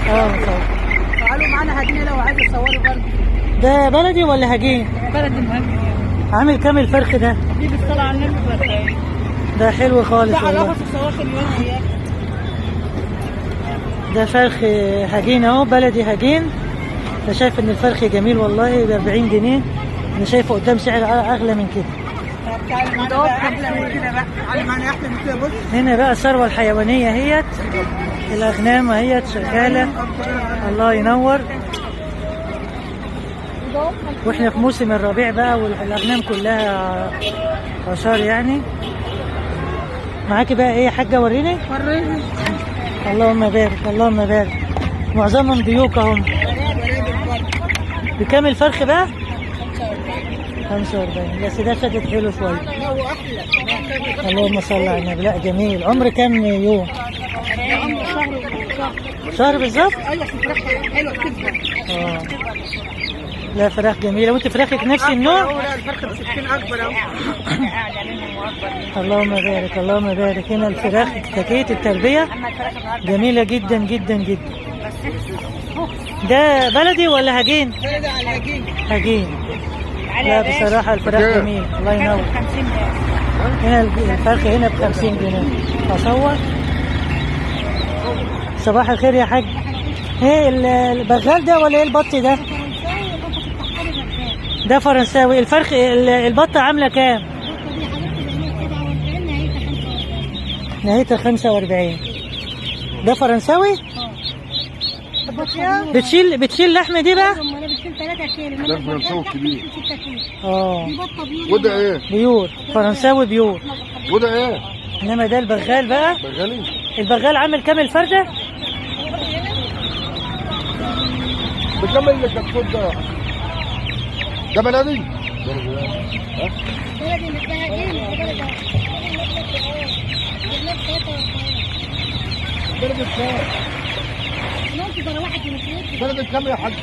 مصور. تعالوا معانا هدينا لو عايز تصوروا برضه. ده بلدي ولا هجين؟ بلدي مهندس. عامل كام الفرخ ده؟ دي بالصلاة على النبي فرخاية. ده حلو خالص ده على والله. رخص صورت اليوم اياك. ده فرخ هجين اهو، بلدي هجين. انا شايف ان الفرخ جميل والله ب 40 جنيه. انا شايفه قدام سعر اغلى من كده. تعالى معانا بقى احلى من كده بقى. تعالى معانا احلى من كده. بص هنا بقى الثروه الحيوانيه اهيت، الاغنام اهيت شغاله. الله ينور. واحنا في موسم الربيع بقى والاغنام كلها عشار يعني. معاكي بقى ايه يا حاجه؟ وريني. وريني. اللهم بارك اللهم بارك. معظمهم ديوك اهم. بكام الفرخ بقى؟ 45. بس ده شدت حلو شويه. لا هو احلى. اللهم صل على النبي. لا جميل. عمر كام يوم؟ عمر شهر. شهر بالظبط؟ ايوه فراخ حلوه بتكبر. لا فراخ جميله. وانت فراخك نفس النوع؟ لا الفرخه ب 60 اكبر اهو. اللهم بارك اللهم بارك. هنا الفراخ تكية التربيه جميله جدا جدا جدا. ده بلدي ولا هجين؟ بلدي على الهجين. هجين. لا بصراحه الفراخ جميل. الله ينور. هنا الفرخ هنا ب 50 جنيه. اصور. صباح الخير يا حاج. ايه البغال ده ولا ايه البط ده؟ ده فرنساوي. الفرخ البطه عامله كام؟ نهايتها 45. ده فرنساوي؟ بتشيل لحمه دي بقى؟ بتشيل 3 كيلو. ده فرنساوي كبير. 6 كيلو. دي بطه بيور. وده ايه؟ بيور. فرنساوي بيور. وده ايه؟ انما ده البغال بقى. بغالي. البغال عامل كام الفرده؟ بكمل اللي كتكوت ده. ده بلدي؟ بلدي مديها ايه؟ بلدي بكام؟ ممكن ده واحد من الفلوس. بلدي بكام يا حاج؟